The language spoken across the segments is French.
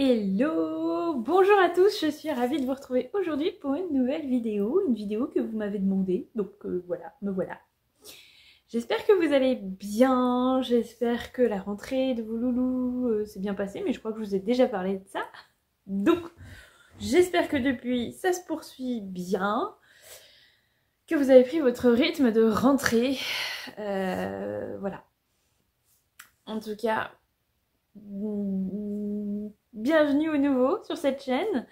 Hello! Bonjour à tous, je suis ravie de vous retrouver aujourd'hui pour une nouvelle vidéo, que vous m'avez demandé, donc voilà, me voilà. J'espère que vous allez bien, j'espère que la rentrée de vos loulous s'est bien passée, mais je crois que je vous ai déjà parlé de ça. Donc, j'espère que depuis, ça se poursuit bien, que vous avez pris votre rythme de rentrée, voilà. En tout cas, bienvenue au nouveau sur cette chaîne.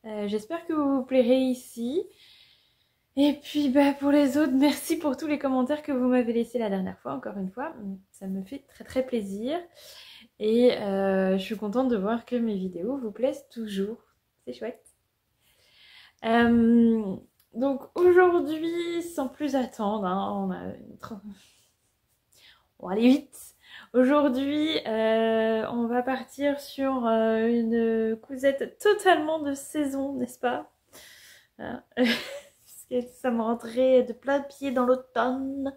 J'espère que vous vous plairez ici. Et puis pour les autres, merci pour tous les commentaires que vous m'avez laissés la dernière fois, encore une fois. Ça me fait très plaisir. Et je suis contente de voir que mes vidéos vous plaisent toujours. C'est chouette. Donc aujourd'hui, sans plus attendre, hein, on va aller vite. Aujourd'hui, on va partir sur une cousette totalement de saison, n'est-ce pas? Ça me rentrait de plein pied dans l'automne.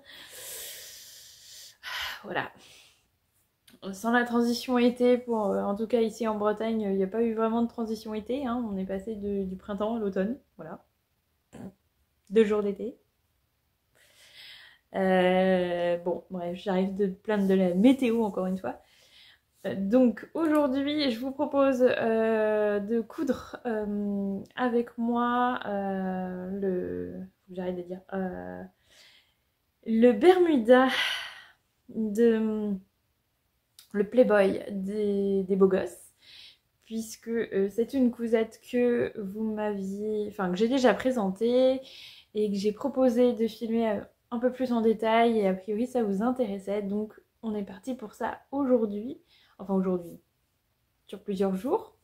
Voilà. Sans la transition été, en tout cas ici en Bretagne, il n'y a pas eu vraiment de transition été. Hein. On est passé du printemps à l'automne. Voilà. 2 jours d'été. Bon, bref, j'arrive de plaindre de la météo encore une fois. Donc aujourd'hui, je vous propose de coudre avec moi j'arrête de dire le Bermuda le Playboy des beaux gosses, puisque c'est une cousette que que j'ai déjà présentée et que j'ai proposé de filmer un peu plus en détail, et a priori ça vous intéressait, donc on est parti pour ça aujourd'hui. Enfin aujourd'hui, sur plusieurs jours.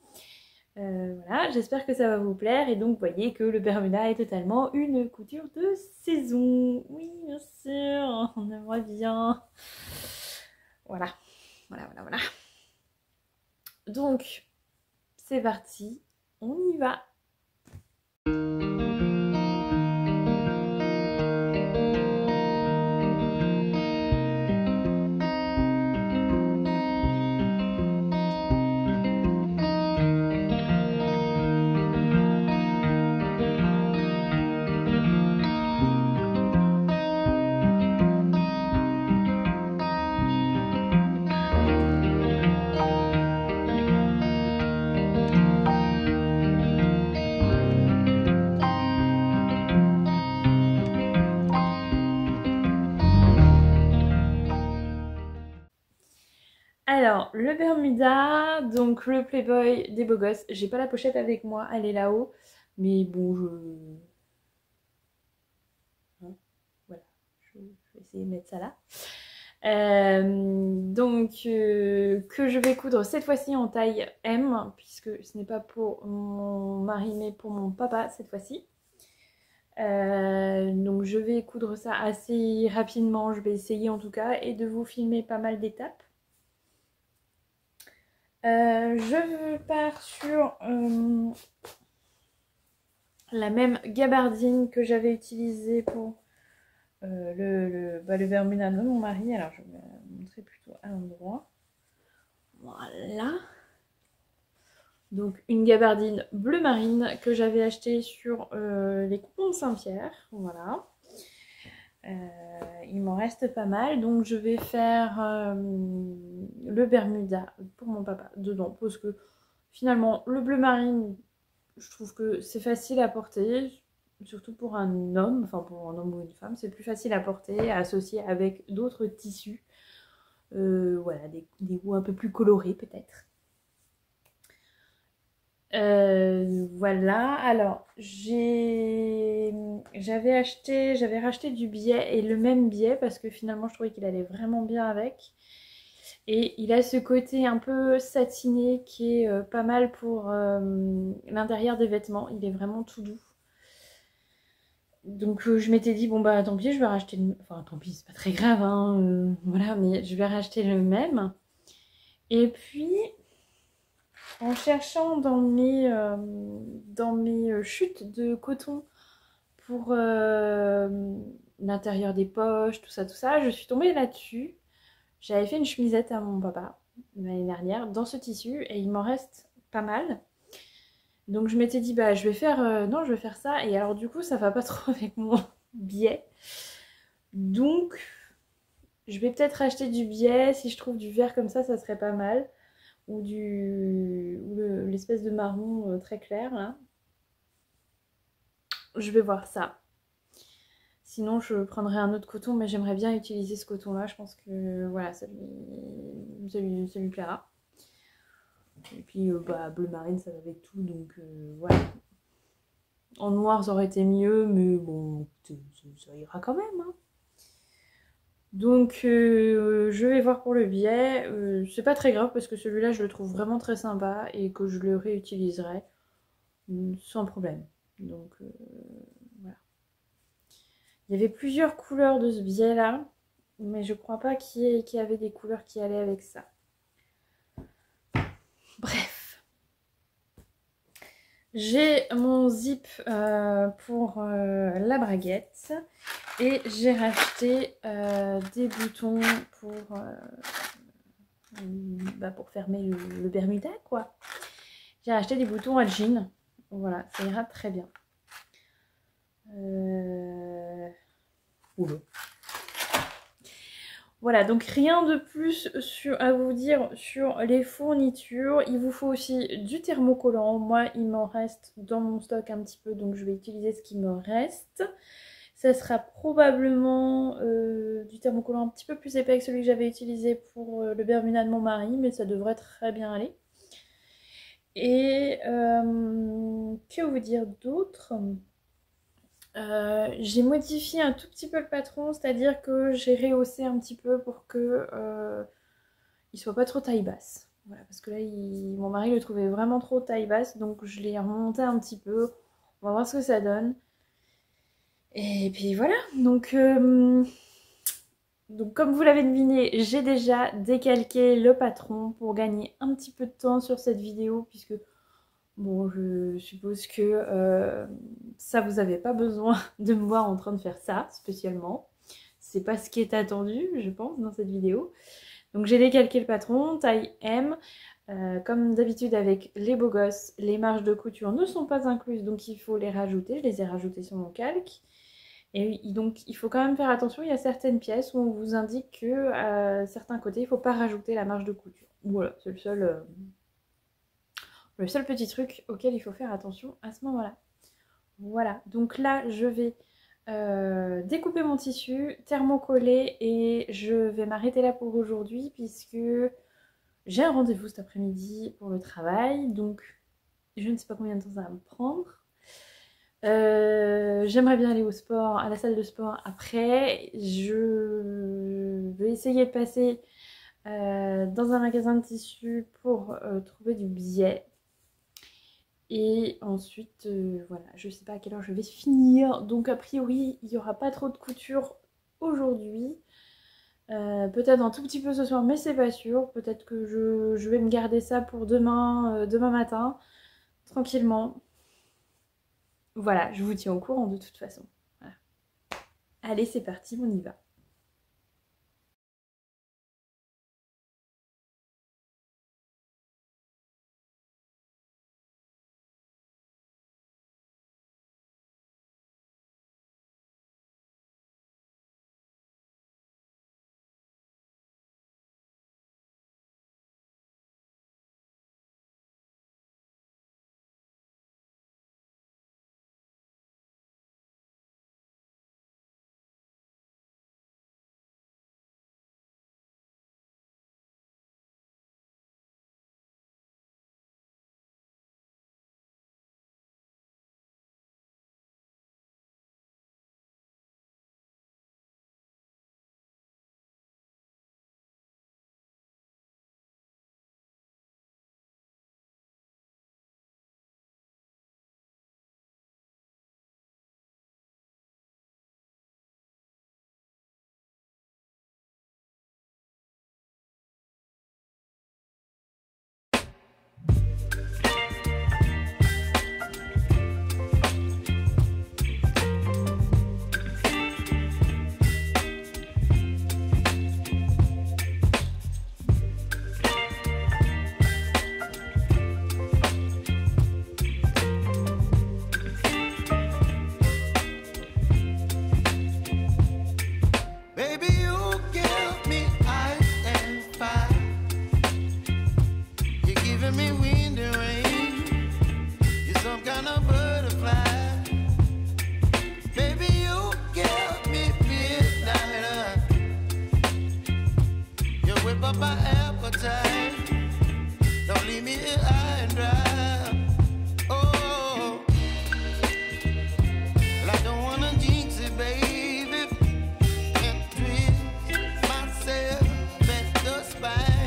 Voilà, j'espère que ça va vous plaire. Et donc, vous voyez que le Bermuda est totalement une couture de saison. Oui, bien sûr, on aimerait bien. Voilà. Donc, c'est parti, on y va. Alors, le Bermuda, donc le Playboy des beaux gosses. J'ai pas la pochette avec moi, elle est là-haut. Mais bon, voilà, je vais essayer de mettre ça là. Que je vais coudre cette fois-ci en taille M, puisque ce n'est pas pour mon mari, mais pour mon papa cette fois-ci. Donc je vais coudre ça assez rapidement, je vais essayer en tout cas, et de vous filmer pas mal d'étapes. Je pars sur la même gabardine que j'avais utilisée pour le Bermuda de mon mari. Alors je vais la montrer plutôt à l'endroit. Voilà. Donc une gabardine bleu marine que j'avais achetée sur les coupons de Saint-Pierre. Voilà. Il m'en reste pas mal, donc je vais faire le Bermuda pour mon papa dedans, parce que finalement le bleu marine, je trouve que c'est facile à porter, surtout pour un homme, enfin pour un homme ou une femme, c'est plus facile à porter, à associer avec d'autres tissus, voilà, des goûts un peu plus colorés peut-être. Voilà, alors j'avais racheté du biais, et le même biais, parce que finalement je trouvais qu'il allait vraiment bien avec, et il a ce côté un peu satiné qui est pas mal pour l'intérieur des vêtements, il est vraiment tout doux. Donc je m'étais dit bon bah tant pis, je vais racheter enfin tant pis, c'est pas très grave hein, voilà, mais je vais racheter le même. Et puis en cherchant dans mes chutes de coton pour l'intérieur des poches, tout ça, je suis tombée là-dessus. J'avais fait une chemisette à mon papa l'année dernière dans ce tissu, et il m'en reste pas mal. Donc je m'étais dit, bah je vais faire, non, je vais faire ça. Et alors du coup, ça va pas trop avec mon biais. Donc, je vais peut-être acheter du biais. Si je trouve du vert comme ça serait pas mal. Ou l'espèce de marron très clair, là. Je vais voir ça. Sinon, je prendrai un autre coton, mais j'aimerais bien utiliser ce coton-là. Je pense que, voilà, ça lui plaira. Et puis, bah, bleu marine, ça va avec tout, donc voilà. En noir, ça aurait été mieux, mais bon, ça ira quand même. Hein. Donc, je vais voir pour le biais. C'est pas très grave parce que celui-là, je le trouve vraiment très sympa et que je le réutiliserai sans problème. Donc, voilà. Il y avait plusieurs couleurs de ce biais-là, mais je crois pas qu'il y avait des couleurs qui allaient avec ça. Bref. J'ai mon zip pour la braguette et j'ai racheté des boutons pour fermer le Bermuda, quoi. J'ai racheté des boutons à jean. Voilà, ça ira très bien. Oula. Voilà, donc rien de plus à vous dire sur les fournitures. Il vous faut aussi du thermocollant. Moi, il m'en reste dans mon stock un petit peu, donc je vais utiliser ce qui me reste. Ça sera probablement du thermocollant un petit peu plus épais que celui que j'avais utilisé pour le Bermuda de mon mari, mais ça devrait très bien aller. Et que vous dire d'autre ? J'ai modifié un tout petit peu le patron, c'est-à-dire que j'ai rehaussé un petit peu pour que il soit pas trop taille basse. Voilà, parce que là, mon mari le trouvait vraiment trop taille basse, donc je l'ai remonté un petit peu. On va voir ce que ça donne. Et puis voilà, donc comme vous l'avez deviné, j'ai déjà décalqué le patron pour gagner un petit peu de temps sur cette vidéo, puisque bon, je suppose que ça, vous n'avez pas besoin de me voir en train de faire ça, spécialement. C'est pas ce qui est attendu, je pense, dans cette vidéo. Donc j'ai décalqué le patron, taille M. Comme d'habitude avec les beaux gosses, les marges de couture ne sont pas incluses, donc il faut les rajouter. Je les ai rajoutées sur mon calque. Et donc il faut quand même faire attention, il y a certaines pièces où on vous indique que à certains côtés, il ne faut pas rajouter la marge de couture. Voilà, c'est le seul petit truc auquel il faut faire attention à ce moment-là. Voilà, donc là je vais découper mon tissu, thermocoller et je vais m'arrêter là pour aujourd'hui puisque j'ai un rendez-vous cet après-midi pour le travail, donc je ne sais pas combien de temps ça va me prendre. J'aimerais bien aller au sport, à la salle de sport après. Je vais essayer de passer dans un magasin de tissus pour trouver du biais. Et ensuite, voilà, je sais pas à quelle heure je vais finir. Donc a priori, il n'y aura pas trop de couture aujourd'hui. Peut-être un tout petit peu ce soir, mais c'est pas sûr. Peut-être que je vais me garder ça pour demain matin, tranquillement. Voilà, je vous tiens au courant de toute façon. Voilà. Allez, c'est parti, on y va. giving me wind and rain. You're some kind of butterfly. Baby, you give me midnight. You whip up my appetite. Don't leave me here high and dry. Oh, well, I don't wanna jinx it, baby, and twist myself at the spine.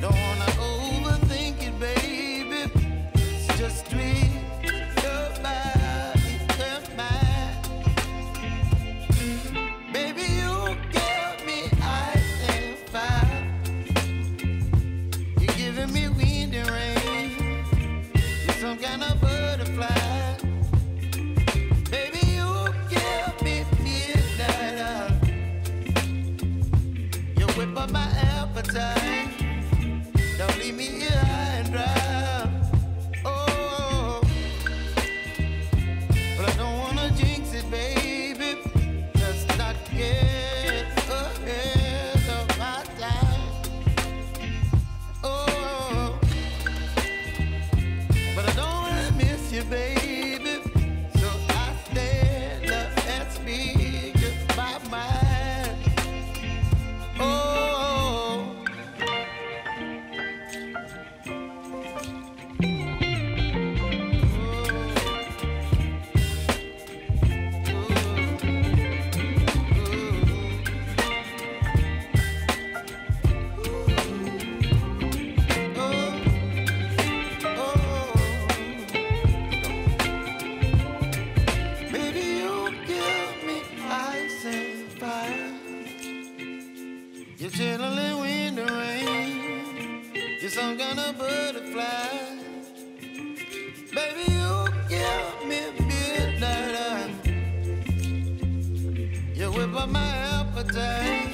Don't wanna overthink it, baby. It's just twist your body and mine. Baby, you give me ice and fire. You're giving me wind and rain. You're some kind of butterfly. Baby, you give me midnight. You whip up my appetite. Don't leave me here high and dry. Oh, but I don't wanna jinx it, baby. Let's not get ahead of my time. Oh, but I don't wanna miss you, baby. So I stand up and speak my mind. Oh. Baby, you give me ice and fire. You're chilling wind and rain. You're some kind of butterfly. Baby, you give me midnight. You whip up my appetite.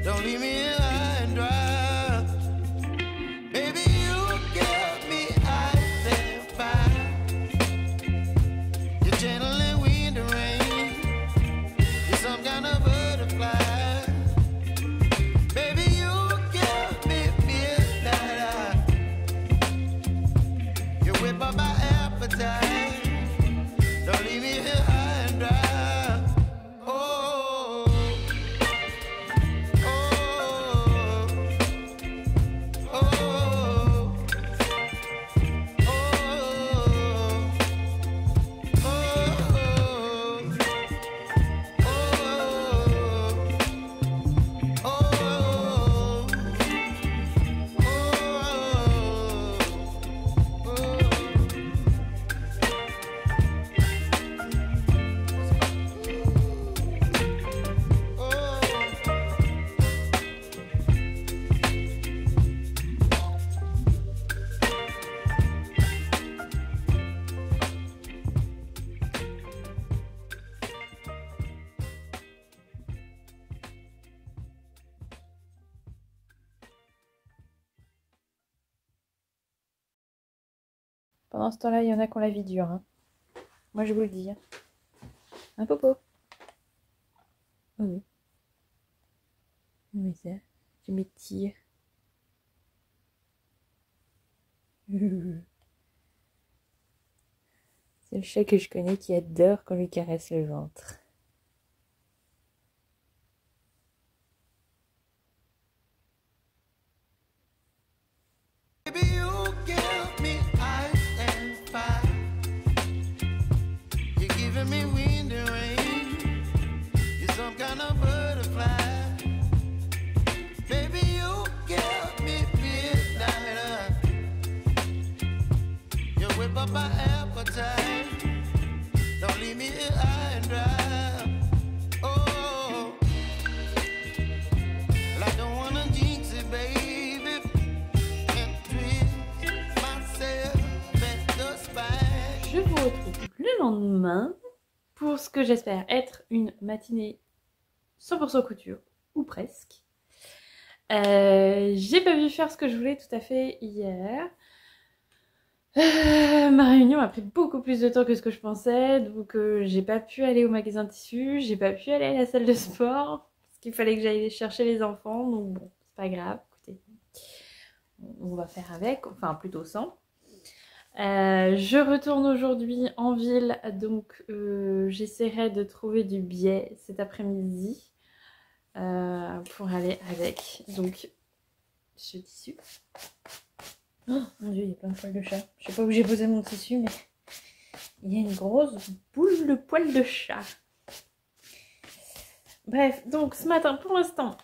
Don't leave me here high and dry. Baby, you give me ice and fire. You're channeling wind and rain. You're some kind of butterfly. Baby, you give me midnight. You whip up my appetite. Don't leave me here high and dry. Oh, oh, oh, oh, Pendant ce temps-là, il y en a qui ont la vie dure. Hein. Moi, je vous le dis. Hein. Un popo. Oh oui. Oui, ça. Je m'étire. C'est le chat que je connais qui adore qu'on lui caresse le ventre. baby, you give me ice and fire. You're giving me wind and rain. You're some kind of butterfly. Baby, you give me midnight. You whip up my appetite. Don't leave me here high and dry. Oh, well, I don't wanna jinx it, baby, and twist myself at the spine. Je vous retrouve le lendemain pour ce que j'espère être une matinée 100% couture, ou presque. J'ai pas pu faire ce que je voulais tout à fait hier. Ma réunion a pris beaucoup plus de temps que ce que je pensais, donc j'ai pas pu aller au magasin de tissus, j'ai pas pu aller à la salle de sport, parce qu'il fallait que j'aille chercher les enfants. Donc bon, c'est pas grave, écoutez, on va faire avec, enfin plutôt sans. Je retourne aujourd'hui en ville, donc j'essaierai de trouver du biais cet après-midi pour aller avec. Donc, ce tissu. Oh mon dieu, il y a plein de poils de chat. Je sais pas où j'ai posé mon tissu, mais il y a une grosse boule de poils de chat. Bref, donc ce matin, pour l'instant,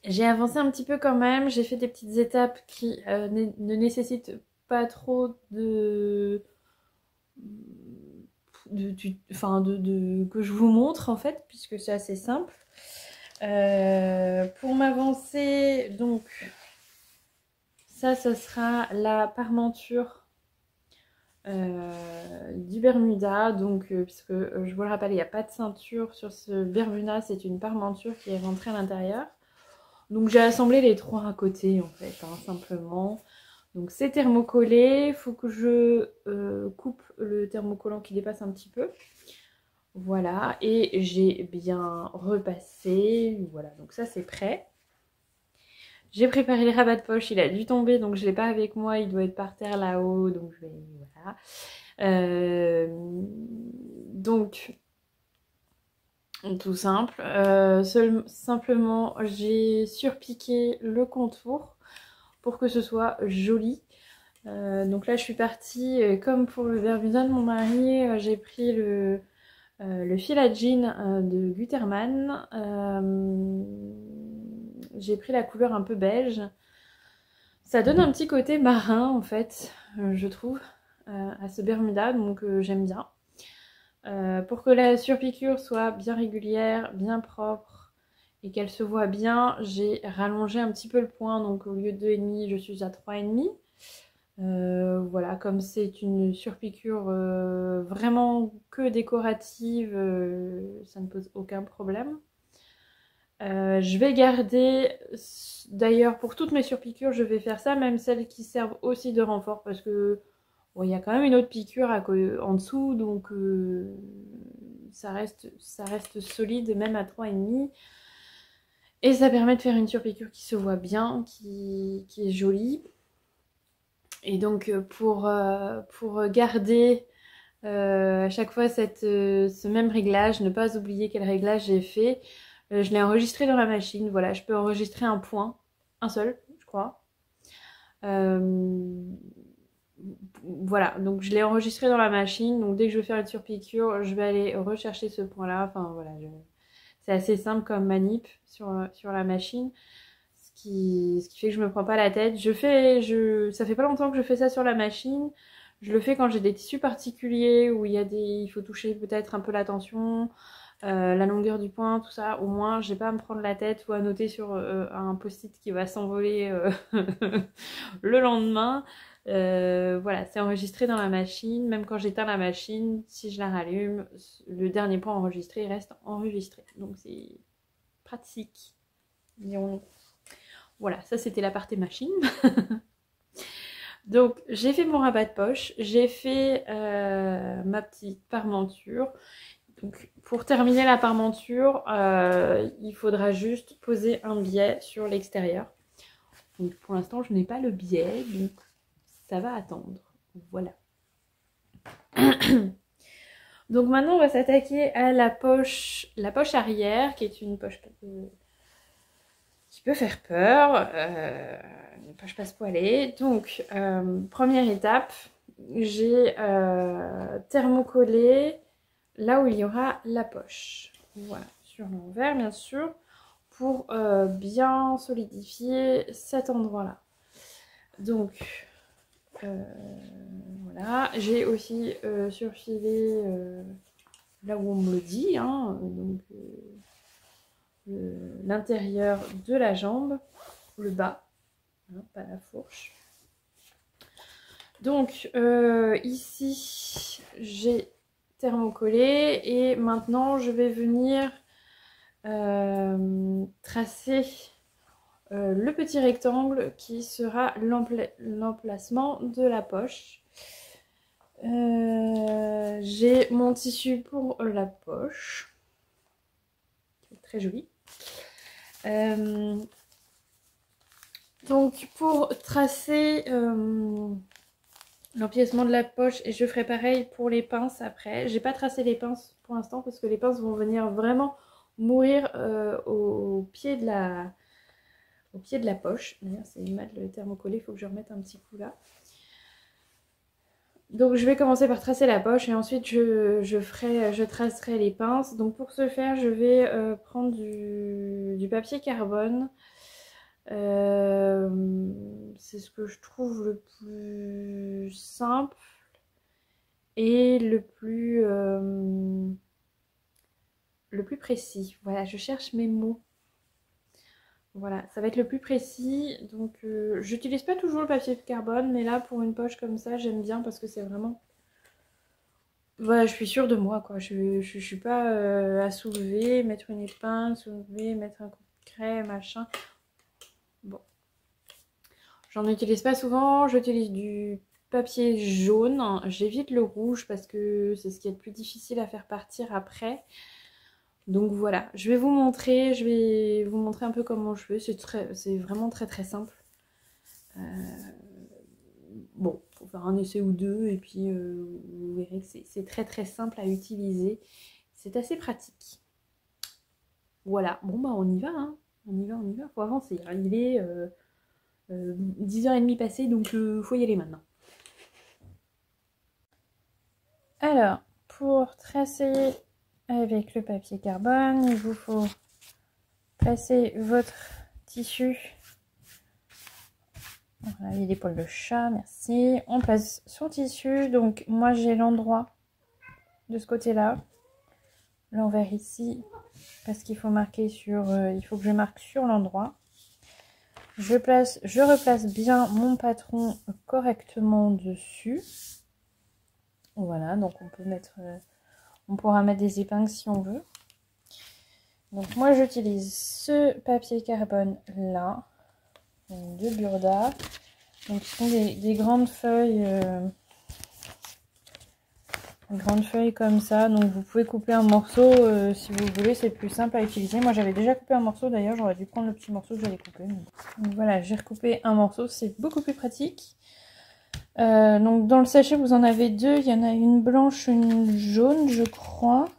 j'ai avancé un petit peu quand même. J'ai fait des petites étapes qui ne nécessitent pas trop que je vous montre en fait, puisque c'est assez simple. Pour m'avancer, donc ça, ce sera la parmenture du Bermuda. Donc, puisque je vous le rappelle, il n'y a pas de ceinture sur ce Bermuda, c'est une parmenture qui est rentrée à l'intérieur. Donc, j'ai assemblé les trois à côté en fait, hein, simplement. Donc c'est thermocollé, il faut que je coupe le thermocollant qui dépasse un petit peu. Voilà, et j'ai bien repassé, voilà, donc ça c'est prêt. J'ai préparé le rabat de poche, il a dû tomber, donc je ne l'ai pas avec moi, il doit être par terre là-haut, donc je vais, voilà. Donc, tout simple, simplement j'ai surpiqué le contour pour que ce soit joli. Donc là je suis partie, comme pour le Bermuda de mon mari, j'ai pris le fil à jean de Gutermann. J'ai pris la couleur un peu beige. Ça donne un petit côté marin en fait, je trouve, à ce Bermuda, donc j'aime bien. Pour que la surpiqûre soit bien régulière, bien propre et qu'elle se voit bien, j'ai rallongé un petit peu le point, donc au lieu de 2,5, je suis à 3,5. Voilà, comme c'est une surpiqûre vraiment que décorative, ça ne pose aucun problème. Je vais garder, d'ailleurs pour toutes mes surpiqûres, je vais faire ça, même celles qui servent aussi de renfort, parce que bon, y a quand même une autre piqûre en dessous, donc ça reste solide, même à 3,5. Et ça permet de faire une surpiqûre qui se voit bien, qui est jolie. Et donc pour garder à chaque fois ce même réglage, ne pas oublier quel réglage j'ai fait, je l'ai enregistré dans la machine. Voilà, je peux enregistrer un point, un seul, je crois. Voilà, donc je l'ai enregistré dans la machine. Donc dès que je veux faire une surpiqûre, je vais aller rechercher ce point-là. Enfin voilà, c'est assez simple comme manip sur la machine. Ce qui fait que je me prends pas la tête. Ça fait pas longtemps que je fais ça sur la machine. Je le fais quand j'ai des tissus particuliers où il faut toucher peut-être un peu la tension, la longueur du point, tout ça. Au moins, j'ai pas à me prendre la tête ou à noter sur un post-it qui va s'envoler le lendemain. Voilà, c'est enregistré dans la machine. Même quand j'éteins la machine, si je la rallume, le dernier point enregistré reste enregistré. Donc c'est pratique, dirons-nous. Voilà, ça c'était la partie machine. Donc j'ai fait mon rabat de poche, j'ai fait ma petite parmenture. Donc pour terminer la parmenture, il faudra juste poser un biais sur l'extérieur. Donc pour l'instant je n'ai pas le biais, donc ça va attendre. Voilà. Donc maintenant on va s'attaquer à la poche arrière, qui est une poche qui peut faire peur, une poche passe-poilée. Donc, première étape, j'ai thermocollé là où il y aura la poche. Voilà, sur l'envers bien sûr, pour bien solidifier cet endroit-là. Donc, voilà, j'ai aussi surfilé là où on me le dit, hein, donc l'intérieur de la jambe, le bas, hein, pas la fourche. Donc ici j'ai thermocollé et maintenant je vais venir tracer le petit rectangle qui sera l'emplacement de la poche. J'ai mon tissu pour la poche. très joli. Donc pour tracer l'empiècement de la poche, et je ferai pareil pour les pinces après. J'ai pas tracé les pinces pour l'instant parce que les pinces vont venir vraiment mourir au pied de la poche. D'ailleurs c'est mal le thermocollé, il faut que je remette un petit coup là. Donc je vais commencer par tracer la poche et ensuite je tracerai les pinces. Donc pour ce faire, je vais prendre du papier carbone. C'est ce que je trouve le plus simple et le plus précis. Voilà, je cherche mes mots. Voilà, ça va être le plus précis. Donc j'utilise pas toujours le papier carbone, mais là pour une poche comme ça, j'aime bien parce que c'est vraiment... Voilà, je suis sûre de moi, quoi. Je suis pas à soulever, mettre une épingle, soulever, mettre un coup de craie, machin. Bon. J'en utilise pas souvent, j'utilise du papier jaune. J'évite le rouge parce que c'est ce qui est le plus difficile à faire partir après. Donc voilà, je vais vous montrer un peu comment je fais. C'est vraiment très très simple. Bon, faut faire un essai ou deux et puis vous verrez que c'est très très simple à utiliser. C'est assez pratique. Voilà, bon bah on y va, hein. On y va, faut avancer. Il est 10h30 passées, donc faut y aller maintenant. Alors, pour tracer avec le papier carbone, il vous faut placer votre tissu. Voilà, il y a des poils de chat, merci. On place son tissu, donc moi j'ai l'endroit de ce côté-là, l'envers ici, parce qu'il faut marquer sur, il faut que je marque sur l'endroit. Je replace bien mon patron correctement dessus. Voilà, donc on pourra mettre des épingles si on veut. Donc moi j'utilise ce papier carbone là, de Burda. Donc ce sont des grandes feuilles comme ça. Donc vous pouvez couper un morceau si vous voulez, c'est plus simple à utiliser. Moi j'avais déjà coupé un morceau d'ailleurs, j'aurais dû prendre le petit morceau que j'allais couper. Donc voilà, j'ai recoupé un morceau, c'est beaucoup plus pratique. Donc dans le sachet vous en avez deux, il y en a une blanche, une jaune je crois,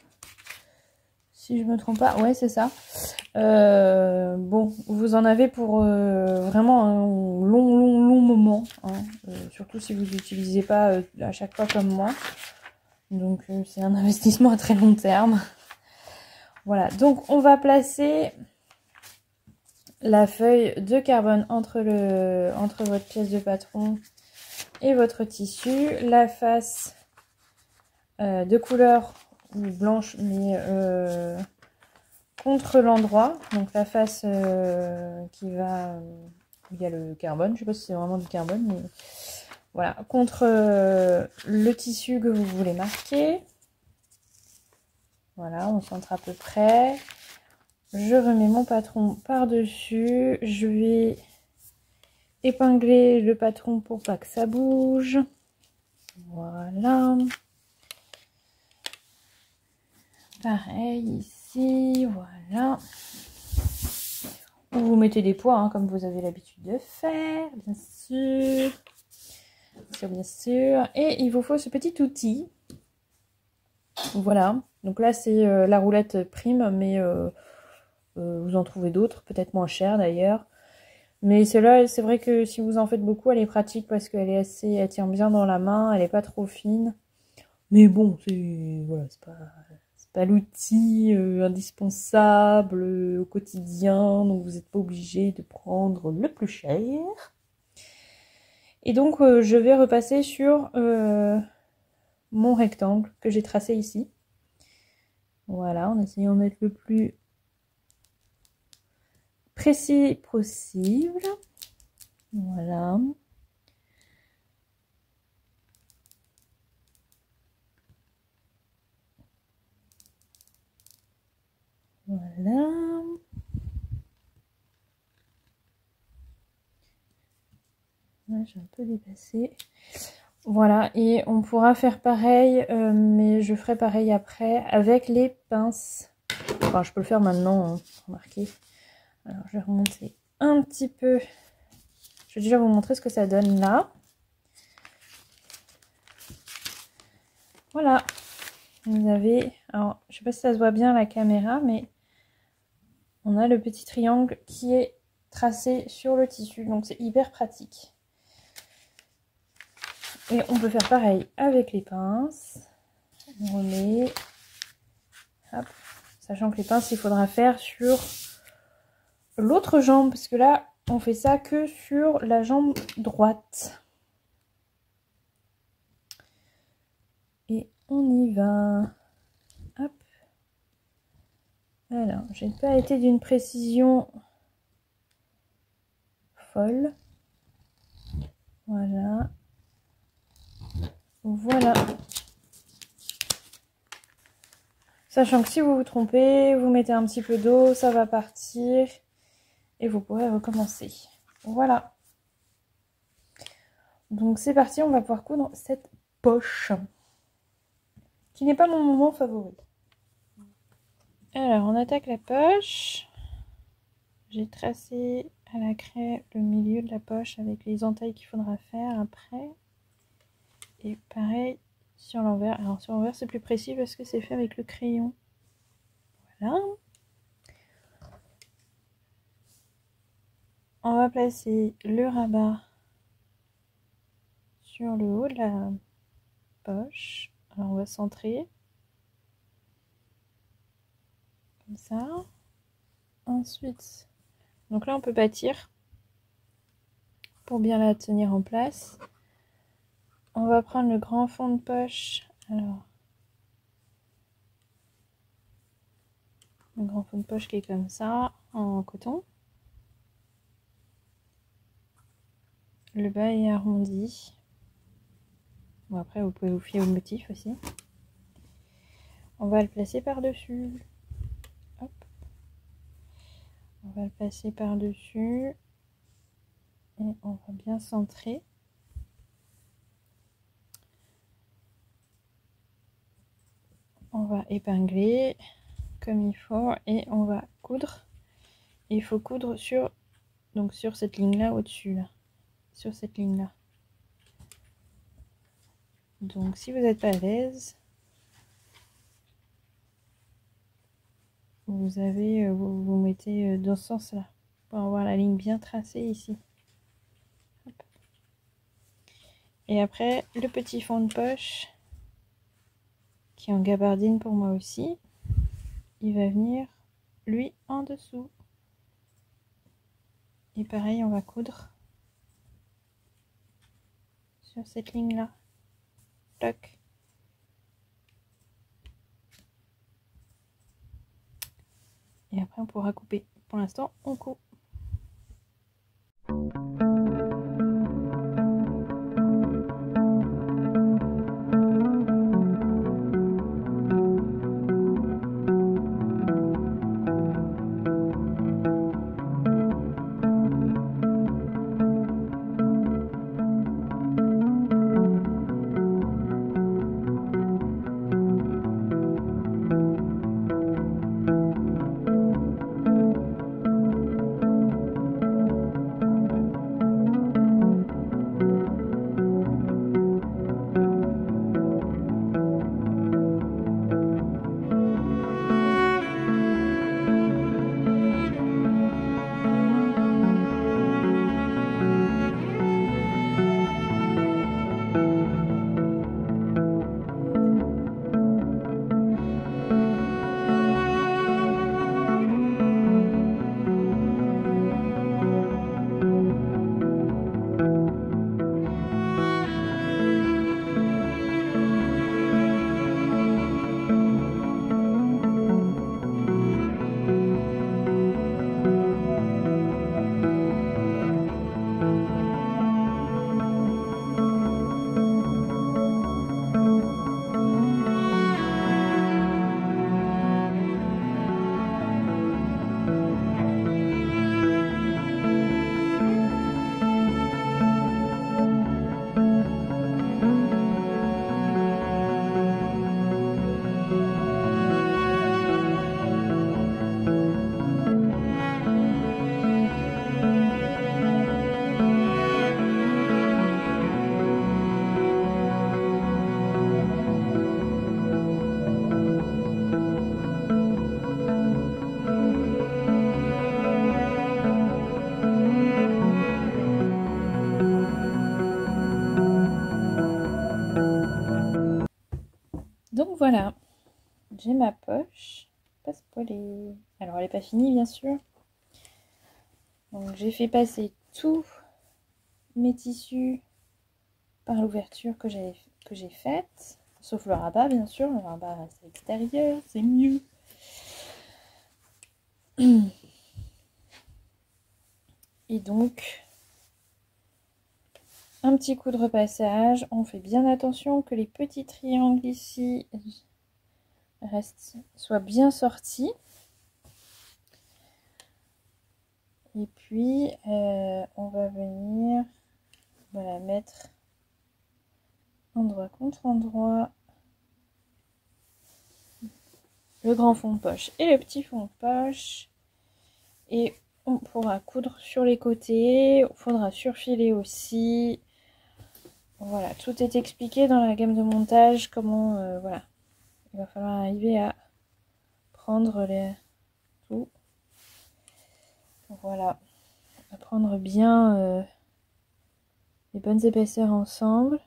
si je me trompe pas, ouais c'est ça. Bon, vous en avez pour vraiment un long moment, hein. Surtout si vous n'utilisez pas à chaque fois comme moi. Donc c'est un investissement à très long terme. Voilà, donc on va placer la feuille de carbone entre votre pièce de patron et votre tissu. La face de couleur blanche mais contre l'endroit, donc la face qui va où il y a le carbone, je sais pas si c'est vraiment du carbone, mais voilà, contre le tissu que vous voulez marquer. Voilà, on centre à peu près. Je remets mon patron par-dessus. Je vais épingler le patron pour pas que ça bouge. Voilà. Pareil ici, voilà. Vous mettez des poids, hein, comme vous avez l'habitude de faire, bien sûr. Bien sûr. Et il vous faut ce petit outil. Voilà. Donc là, c'est la roulette prime, mais vous en trouvez d'autres, peut-être moins chères d'ailleurs. Mais celle-là, c'est vrai que si vous en faites beaucoup, elle est pratique parce qu'elle est elle tient bien dans la main, elle n'est pas trop fine. Mais bon, voilà, c'est pas l'outil indispensable au quotidien, donc vous n'êtes pas obligé de prendre le plus cher. Et donc je vais repasser sur mon rectangle que j'ai tracé ici. Voilà, en essayant d'être le plus précis possible. Voilà. Voilà. J'ai un peu dépassé. Voilà, et on pourra faire pareil, mais je ferai pareil après avec les pinces. Enfin, je peux le faire maintenant, hein, remarquez. Alors, je vais remonter un petit peu. Je vais déjà vous montrer ce que ça donne là. Voilà. Vous avez... Alors, je sais pas si ça se voit bien à la caméra, mais on a le petit triangle qui est tracé sur le tissu. Donc, c'est hyper pratique. Et on peut faire pareil avec les pinces. On remet... Hop. Sachant que les pinces, il faudra faire sur l'autre jambe. Parce que là, on fait ça que sur la jambe droite. Et on y va. Hop. Alors, j'ai pas été d'une précision folle. Voilà. Voilà. Sachant que si vous vous trompez, vous mettez un petit peu d'eau, ça va partir. Et vous pourrez recommencer. Voilà. Donc c'est parti, on va pouvoir coudre cette poche. Qui n'est pas mon moment favori. Alors, on attaque la poche. J'ai tracé à la craie le milieu de la poche avec les entailles qu'il faudra faire après. Et pareil sur l'envers. Alors sur l'envers c'est plus précis parce que c'est fait avec le crayon. Voilà. On va placer le rabat sur le haut de la poche. Alors on va centrer. Comme ça. Ensuite, donc là on peut bâtir pour bien la tenir en place. On va prendre le grand fond de poche. Alors, le grand fond de poche qui est comme ça, en coton. Le bas est arrondi. Bon, après, vous pouvez vous fier au motif aussi. On va le placer par-dessus. Hop. On va le placer par-dessus. Et on va bien centrer. On va épingler comme il faut et on va coudre. Et il faut coudre sur cette ligne là au-dessus là, sur cette ligne là. Donc si vous n'êtes pas à l'aise, vous mettez dans ce sens là pour avoir la ligne bien tracée ici. Hop. Et après le petit fond de poche qui est en gabardine pour moi aussi, il va venir lui en dessous. Et pareil, on va coudre sur cette ligne là. Toc. Et après on pourra couper. Pour l'instant on coupe. voilà, j'ai ma poche passe-poilée. Alors elle n'est pas finie bien sûr. Donc j'ai fait passer tous mes tissus par l'ouverture que j'ai faite. Sauf le rabat bien sûr, le rabat reste à l'extérieur, c'est mieux. Et donc, un petit coup de repassage. On fait bien attention que les petits triangles ici soient bien sortis. Et puis, on va venir voilà, mettre endroit contre endroit le grand fond de poche et le petit fond de poche. Et on pourra coudre sur les côtés. Il faudra surfiler aussi. Voilà, tout est expliqué dans la gamme de montage. Comment, voilà. Il va falloir arriver à prendre tout. Voilà. À prendre bien les bonnes épaisseurs ensemble.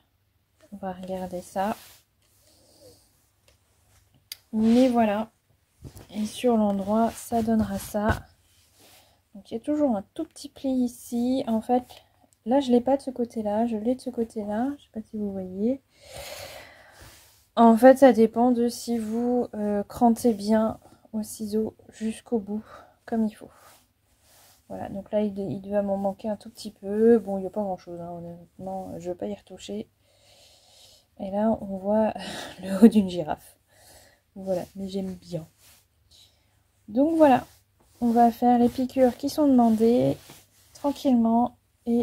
On va regarder ça. Mais voilà. Et sur l'endroit, ça donnera ça. Donc il y a toujours un tout petit pli ici. En fait, là je l'ai pas de ce côté-là, je l'ai de ce côté-là. Je sais pas si vous voyez. En fait, ça dépend de si vous crantez bien au ciseau jusqu'au bout, comme il faut. Voilà, donc là il devait m'en manquer un tout petit peu. Bon, il n'y a pas grand-chose, hein, honnêtement, je ne vais pas y retoucher. Et là, on voit le haut d'une girafe. Voilà, mais j'aime bien. Donc voilà. On va faire les piqûres qui sont demandées tranquillement et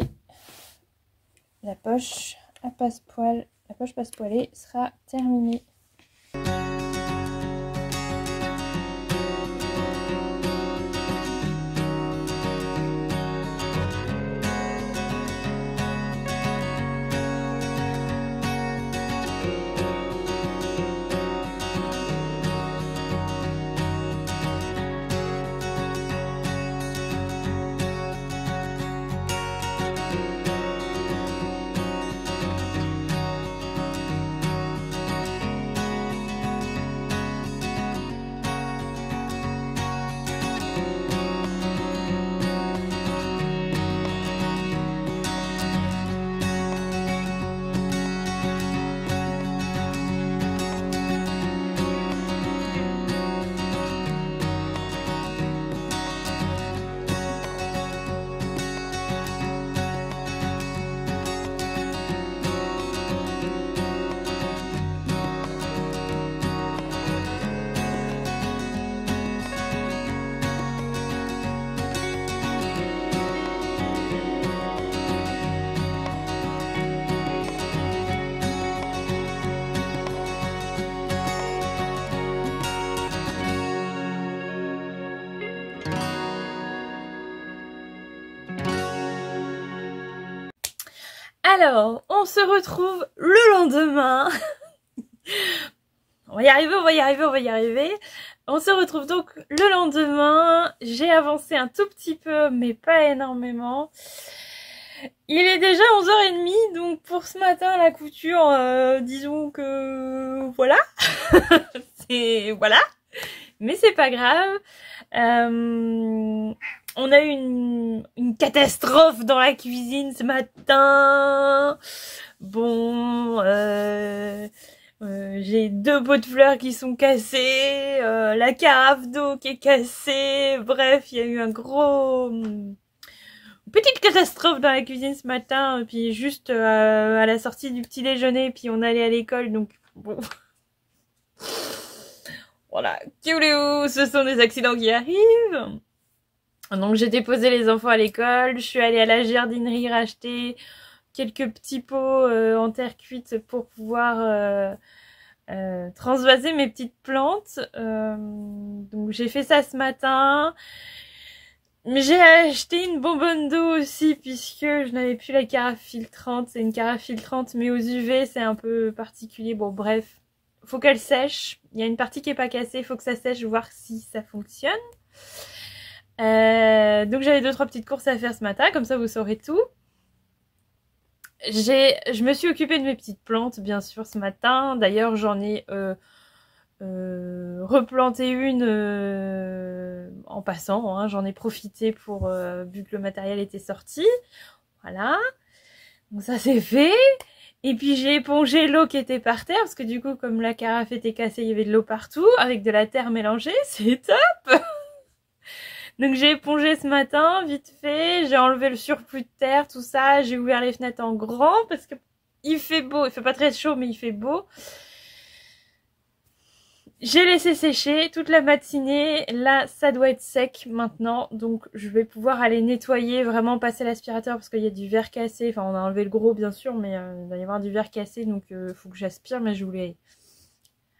la poche à passepoil, la poche passepoilée sera terminée. Alors, on se retrouve le lendemain. On va y arriver, on va y arriver, on va y arriver. On se retrouve donc le lendemain. J'ai avancé un tout petit peu, mais pas énormément. Il est déjà 11h30, donc pour ce matin, la couture, disons que voilà. C'est voilà. Mais c'est pas grave. On a eu une catastrophe dans la cuisine ce matin. Bon, j'ai 2 pots de fleurs qui sont cassés, la carafe d'eau qui est cassée. Bref, il y a eu petite catastrophe dans la cuisine ce matin. Puis juste à la sortie du petit déjeuner, puis on allait à l'école, donc bon. Voilà, ce sont des accidents qui arrivent. Donc j'ai déposé les enfants à l'école, je suis allée à la jardinerie racheter quelques petits pots en terre cuite pour pouvoir transvaser mes petites plantes. Donc j'ai fait ça ce matin. J'ai acheté une bonbonne d'eau aussi puisque je n'avais plus la carafe filtrante. C'est une carafe filtrante mais aux UV c'est un peu particulier. Bon bref, faut qu'elle sèche. Il y a une partie qui est pas cassée, il faut que ça sèche, voir si ça fonctionne. Donc j'avais 2-3 petites courses à faire ce matin, comme ça vous saurez tout. Je me suis occupée de mes petites plantes bien sûr ce matin. D'ailleurs j'en ai replanter une en passant, hein, j'en ai profité pour vu que le matériel était sorti, voilà, donc ça c'est fait. Et puis j'ai épongé l'eau qui était par terre parce que du coup comme la carafe était cassée il y avait de l'eau partout avec de la terre mélangée, c'est top. Donc j'ai épongé ce matin vite fait, j'ai enlevé le surplus de terre, tout ça, j'ai ouvert les fenêtres en grand parce que il fait beau, il fait pas très chaud mais il fait beau. J'ai laissé sécher toute la matinée, là ça doit être sec maintenant, donc je vais pouvoir aller nettoyer, vraiment passer l'aspirateur parce qu'il y a du verre cassé, enfin on a enlevé le gros bien sûr, mais il va y avoir du verre cassé donc faut que j'aspire, mais je voulais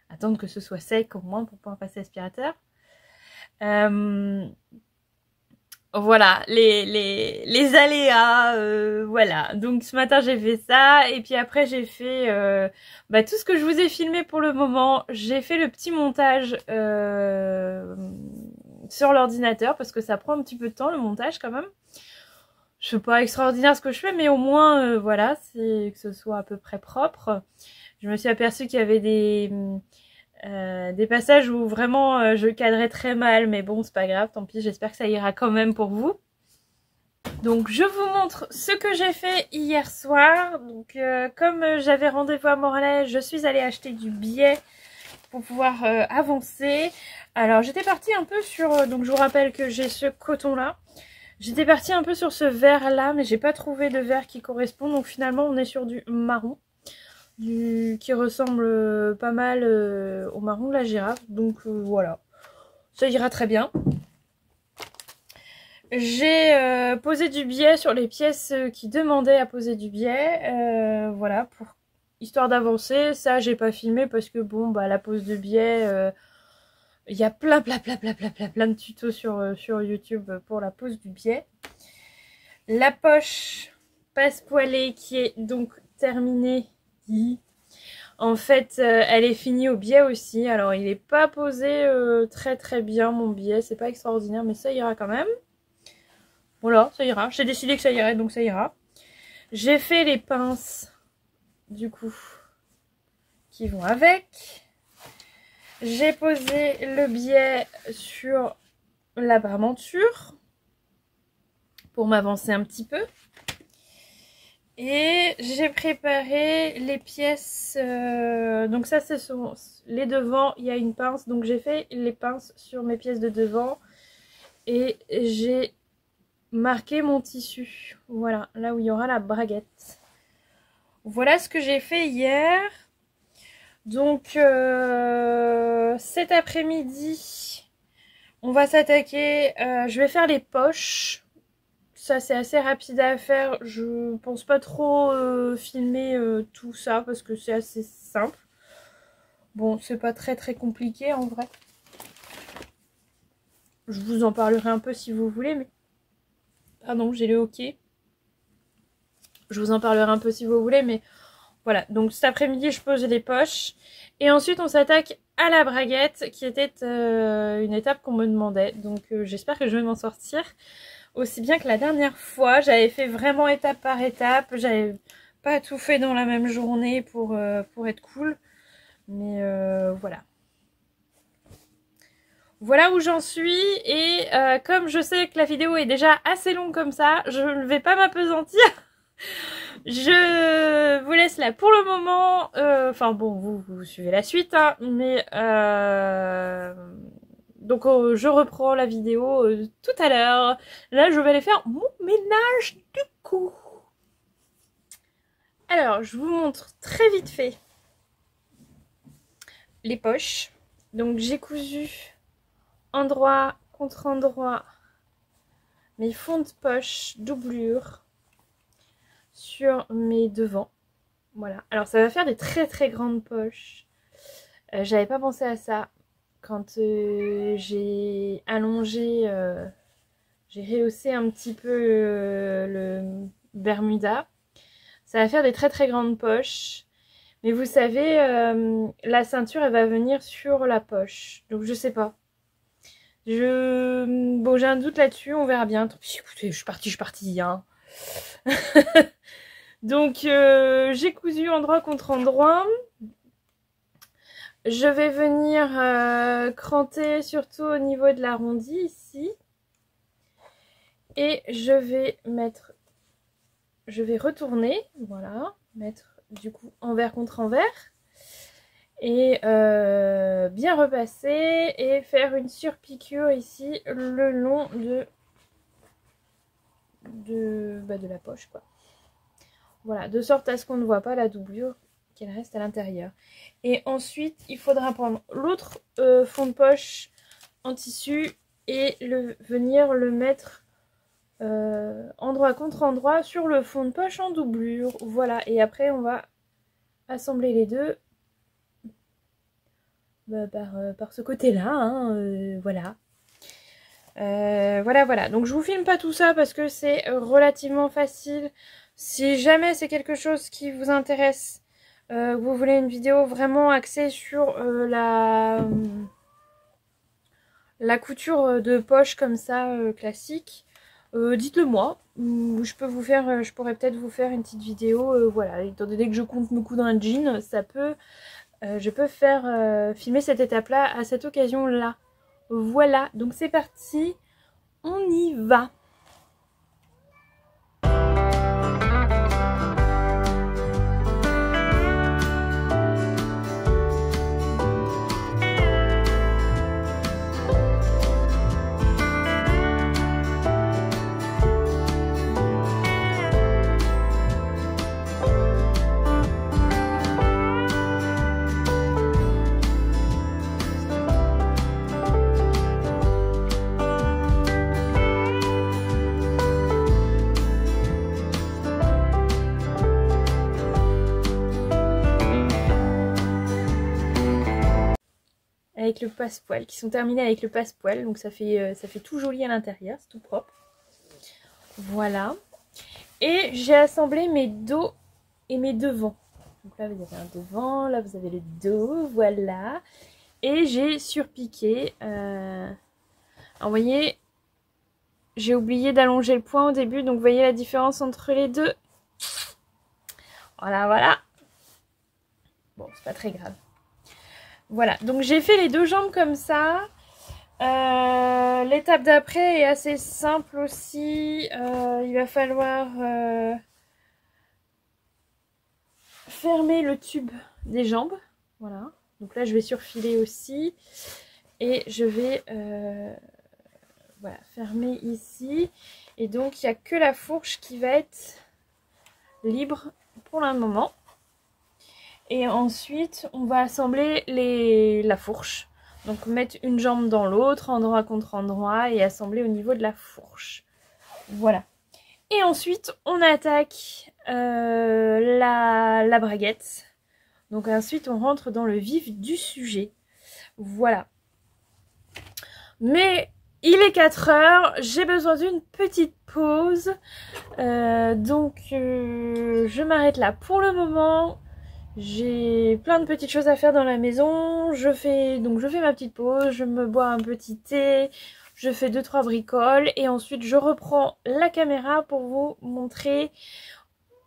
attendre que ce soit sec au moins pour pouvoir passer l'aspirateur. Voilà, les aléas, voilà. Donc ce matin j'ai fait ça et puis après j'ai fait tout ce que je vous ai filmé pour le moment. J'ai fait le petit montage sur l'ordinateur parce que ça prend un petit peu de temps le montage quand même. Je sais pas extraordinaire ce que je fais mais au moins voilà, c'est que ce soit à peu près propre. Je me suis aperçue qu'il y avait des passages où vraiment je cadrais très mal, mais bon c'est pas grave, tant pis, j'espère que ça ira quand même pour vous. Donc je vous montre ce que j'ai fait hier soir. Donc comme j'avais rendez-vous à Morlaix, je suis allée acheter du biais pour pouvoir avancer. Alors j'étais partie un peu sur, donc je vous rappelle que j'ai ce coton là. J'étais partie un peu sur ce vert là, mais j'ai pas trouvé de vert qui correspond, donc finalement on est sur du marron. Qui ressemble pas mal au marron de la girafe, donc voilà, ça ira très bien. J'ai posé du biais sur les pièces qui demandaient à poser du biais, voilà, pour histoire d'avancer. Ça j'ai pas filmé parce que bon bah la pose de biais, il y a plein de tutos sur YouTube pour la pose du biais. La poche passe-poilée qui est donc terminée. En fait elle est finie au biais aussi, alors il n'est pas posé très bien mon biais, c'est pas extraordinaire mais ça ira quand même. Voilà, ça ira, j'ai décidé que ça irait donc ça ira. J'ai fait les pinces du coup qui vont avec. J'ai posé le biais sur la bramanture pour m'avancer un petit peu. Et j'ai préparé les pièces, donc ça ce sont les devants, il y a une pince, donc j'ai fait les pinces sur mes pièces de devant et j'ai marqué mon tissu, voilà, là où il y aura la braguette. Voilà ce que j'ai fait hier. Donc cet après-midi, on va s'attaquer, je vais faire les poches. Ça c'est assez rapide à faire, je pense pas trop filmer tout ça parce que c'est assez simple. Bon, c'est pas très compliqué en vrai. Je vous en parlerai un peu si vous voulez, mais... Pardon, j'ai le hoquet. Je vous en parlerai un peu si vous voulez, mais voilà. Donc cet après-midi, je pose les poches. Et ensuite, on s'attaque à la braguette, qui était une étape qu'on me demandait. Donc j'espère que je vais m'en sortir. Aussi bien que la dernière fois, j'avais fait vraiment étape par étape, j'avais pas tout fait dans la même journée pour être cool, mais voilà. Voilà où j'en suis et comme je sais que la vidéo est déjà assez longue comme ça, je ne vais pas m'apesantir. Je vous laisse là pour le moment, enfin bon, vous suivez la suite, hein, mais donc je reprends la vidéo tout à l'heure. Là je vais aller faire mon ménage du coup. Alors je vous montre très vite fait les poches. Donc j'ai cousu endroit contre endroit mes fonds de poche doublure sur mes devants. Voilà. Alors ça va faire des très grandes poches. J'avais pas pensé à ça. Quand j'ai allongé, j'ai rehaussé un petit peu le Bermuda. Ça va faire des très grandes poches. Mais vous savez, la ceinture, elle va venir sur la poche. Donc je sais pas. Bon, j'ai un doute là-dessus, on verra bien. Tant pis, écoutez, je suis partie, hein. Donc j'ai cousu endroit contre endroit. Je vais venir cranter surtout au niveau de l'arrondi ici. Et je vais retourner, voilà, mettre du coup envers contre envers. Et bien repasser et faire une surpiqûre ici le long de la poche, quoi. Voilà, de sorte à ce qu'on ne voit pas la doublure, qu'elle reste à l'intérieur. Et ensuite, il faudra prendre l'autre fond de poche en tissu et venir le mettre endroit contre endroit sur le fond de poche en doublure. Voilà, et après on va assembler les deux par ce côté-là, hein, voilà. Voilà. Donc je vous filme pas tout ça parce que c'est relativement facile. Si jamais c'est quelque chose qui vous intéresse, vous voulez une vidéo vraiment axée sur la couture de poche comme ça, classique, dites-le moi. Je pourrais peut-être vous faire une petite vidéo, voilà, étant donné que je compte me coudre un jean, je peux filmer cette étape-là à cette occasion-là. Voilà, donc c'est parti, on y va. Avec le passepoil, qui sont terminés avec le passepoil, donc ça fait tout joli à l'intérieur, c'est tout propre. Voilà. Et j'ai assemblé mes dos et mes devants. Donc là vous avez un devant, là vous avez le dos, voilà. Et j'ai surpiqué. Alors vous voyez, j'ai oublié d'allonger le point au début, donc vous voyez la différence entre les deux. Voilà. Bon, c'est pas très grave. Voilà, donc j'ai fait les deux jambes comme ça. L'étape d'après est assez simple aussi. Il va falloir fermer le tube des jambes. Voilà, donc là je vais surfiler aussi. Et je vais voilà, fermer ici. Et donc il n'y a que la fourche qui va être libre pour le moment. Et ensuite, on va assembler la fourche. Donc mettre une jambe dans l'autre, endroit contre endroit, et assembler au niveau de la fourche. Voilà. Et ensuite, on attaque la braguette. Donc ensuite, on rentre dans le vif du sujet. Voilà. Mais il est 4 heures, j'ai besoin d'une petite pause. Donc je m'arrête là pour le moment. J'ai plein de petites choses à faire dans la maison. Je fais ma petite pause, je me bois un petit thé, je fais 2-3 bricoles et ensuite je reprends la caméra pour vous montrer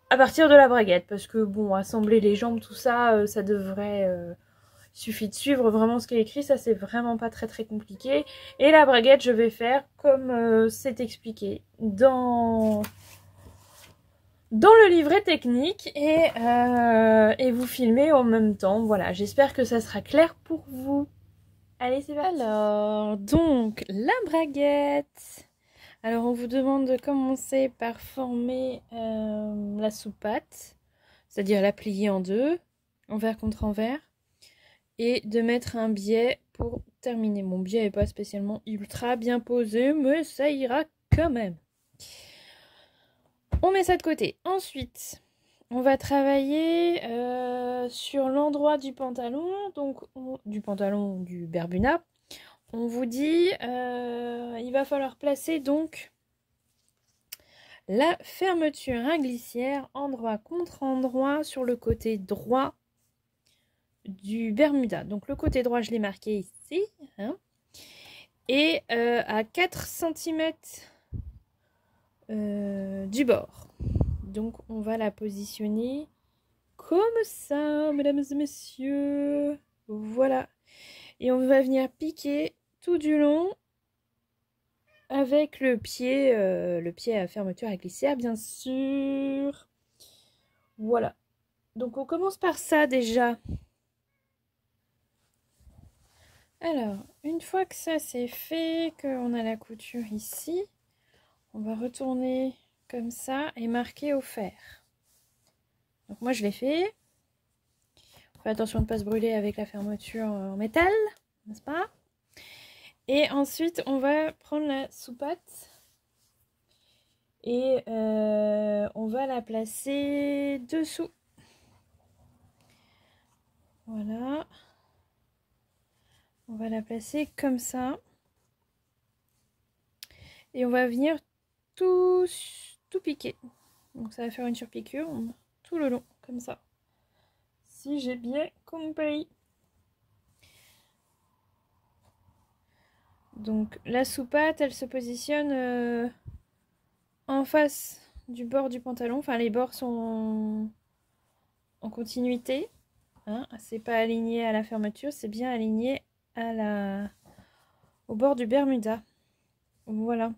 à partir de la braguette. Parce que bon, assembler les jambes, tout ça, ça devrait... Il suffit de suivre vraiment ce qui est écrit, ça c'est vraiment pas très compliqué. Et la braguette, je vais faire comme c'est expliqué dans le livret technique et vous filmer en même temps. Voilà, j'espère que ça sera clair pour vous. Allez, c'est parti. Alors, donc, la braguette. Alors, on vous demande de commencer par former la soupate, c'est-à-dire la plier en deux, envers contre envers, et de mettre un biais pour terminer. Mon biais n'est pas spécialement ultra bien posé, mais ça ira quand même. On met ça de côté. Ensuite, on va travailler sur l'endroit du pantalon, donc du berbuna. On vous dit, il va falloir placer donc la fermeture à glissière endroit contre endroit sur le côté droit du bermuda. Donc le côté droit, je l'ai marqué ici, hein, et à 4 cm du bord. Donc on va la positionner comme ça, mesdames et messieurs. Voilà. Et on va venir piquer tout du long avec le pied à fermeture à glissière, bien sûr. Voilà. Donc on commence par ça déjà. Alors, une fois que ça c'est fait, qu'on a la couture ici, on va retourner comme ça et marquer au fer. Donc moi je l'ai fait. Fais attention de ne pas se brûler avec la fermeture en métal, n'est-ce pas? Et ensuite on va prendre la soupate et on va la placer dessous. Voilà. On va la placer comme ça. Et on va venir tout piquer. Donc ça va faire une surpiqûre tout le long, comme ça. Si j'ai bien compris. Donc la soupate, elle se positionne en face du bord du pantalon. Enfin, les bords sont en continuité. Hein, c'est pas aligné à la fermeture, c'est bien aligné à au bord du Bermuda. Voilà.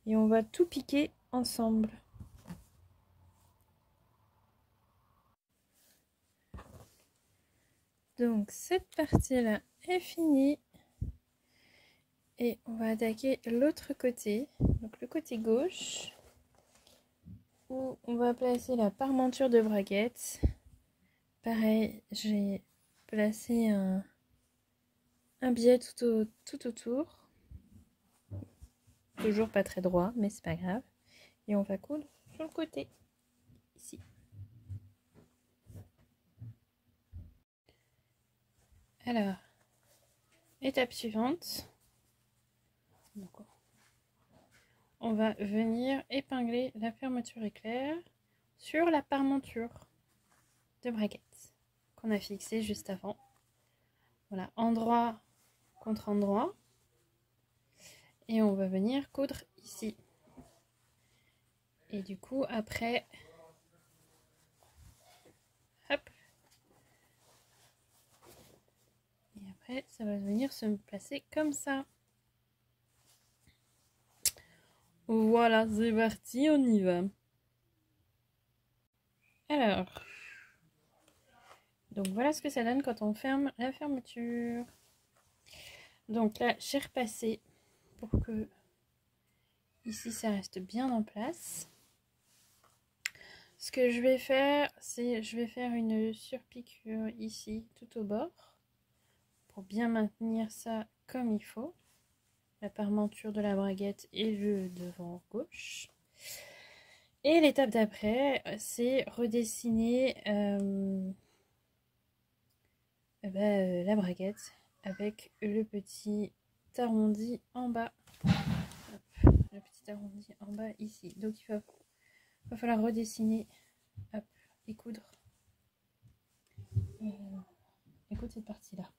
Et on va tout piquer ensemble. Donc cette partie-là est finie. Et on va attaquer l'autre côté, donc le côté gauche, où on va placer la parmenture de braguette. Pareil, j'ai placé un biais tout autour. Toujours pas très droit, mais c'est pas grave. Et on va coudre sur le côté, ici. Alors, étape suivante. On va venir épingler la fermeture éclair sur la parmenture de braguette qu'on a fixée juste avant. Voilà, endroit contre endroit. Et on va venir coudre ici. Et du coup, après, hop. Et après, ça va venir se placer comme ça. Voilà, c'est parti, on y va. Alors, donc voilà ce que ça donne quand on ferme la fermeture. Donc là, j'ai repassé pour que ici ça reste bien en place. Ce que je vais faire, c'est je vais faire une surpiqûre ici tout au bord pour bien maintenir ça comme il faut. La parmenture de la braguette et le devant gauche. Et l'étape d'après, c'est redessiner la braguette avec le petit arrondi en bas. Hop, le petit arrondi en bas ici. Donc il va falloir redessiner, hop, et coudre. Écoute cette partie-là.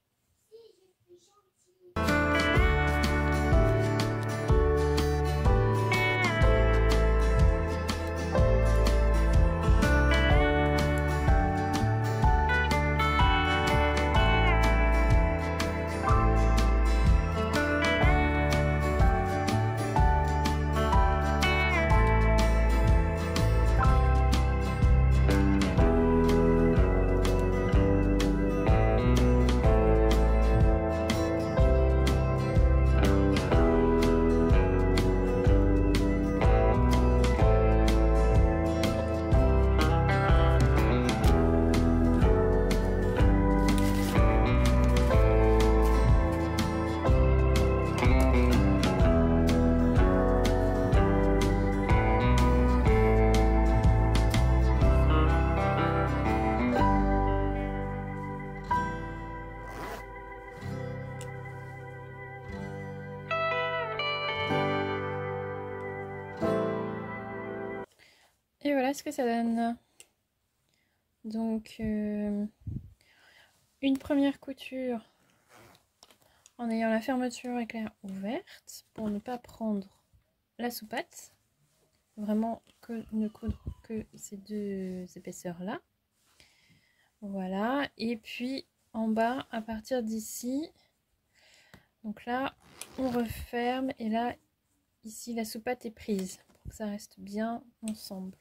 Et voilà ce que ça donne. Donc, une première couture en ayant la fermeture éclair ouverte pour ne pas prendre la soupate. Vraiment ne coudre que ces deux épaisseurs là. Voilà. Et puis en bas à partir d'ici. Donc là, on referme et là, ici, la soupate est prise pour que ça reste bien ensemble.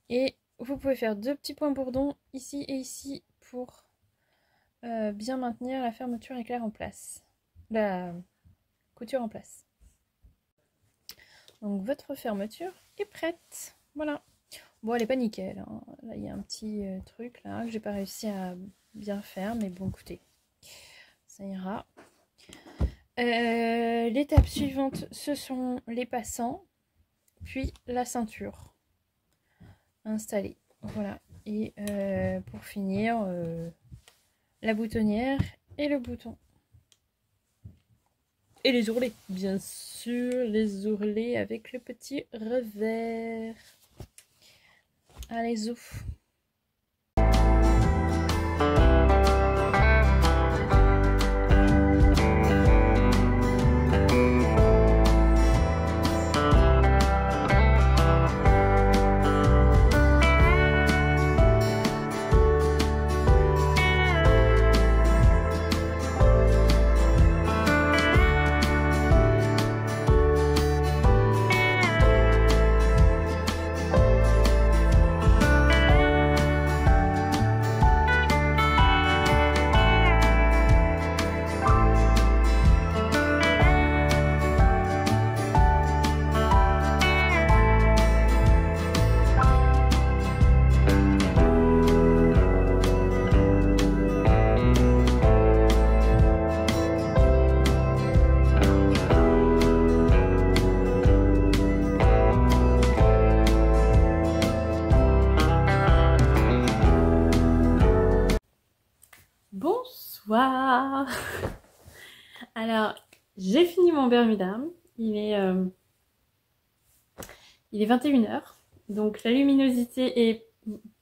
Et vous pouvez faire 2 petits points bourdons ici et ici pour bien maintenir la fermeture éclair en place. La couture en place. Donc votre fermeture est prête. Voilà. Bon, elle n'est pas nickel. Hein. Là, il y a un petit truc là que j'ai pas réussi à bien faire. Mais bon, écoutez, ça ira. L'étape suivante, ce sont les passants. Puis la ceinture. Installée. Voilà. Et pour finir, la boutonnière et le bouton. Et les ourlets, bien sûr, les avec le petit revers. Allez, ouf. Bonsoir. Alors, j'ai fini mon Bermuda. Il est 21h. Donc la luminosité est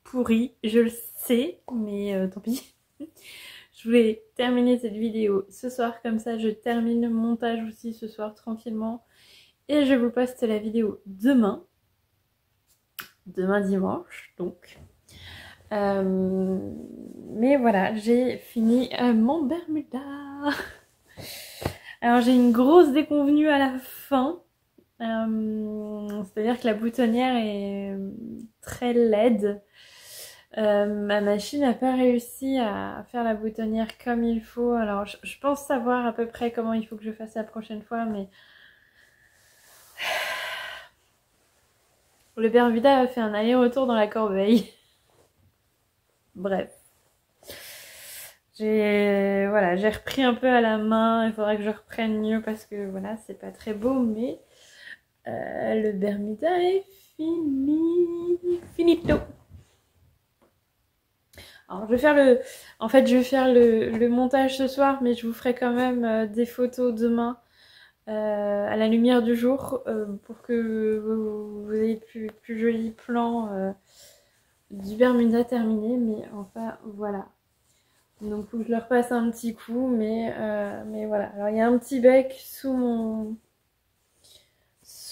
pourrie, je le sais, mais tant pis. Je voulais terminer cette vidéo ce soir, comme ça je termine le montage aussi ce soir tranquillement. Et je vous poste la vidéo demain. Demain dimanche, donc. Mais voilà, j'ai fini mon Bermuda. Alors j'ai une grosse déconvenue à la fin. C'est-à-dire que la boutonnière est très laide. Ma machine n'a pas réussi à faire la boutonnière comme il faut. Alors je pense savoir à peu près comment il faut que je fasse la prochaine fois, mais le Bermuda a fait un aller-retour dans la corbeille. Bref. J'ai repris un peu à la main. Il faudrait que je reprenne mieux parce que voilà, c'est pas très beau, mais le Bermuda est fini. Finito. Alors je vais faire le montage ce soir, mais je vous ferai quand même des photos demain à la lumière du jour pour que vous ayez plus jolis plans du Bermuda terminé. Mais enfin voilà. Donc faut que je leur passe un petit coup, mais voilà. Alors il y a un petit bec sous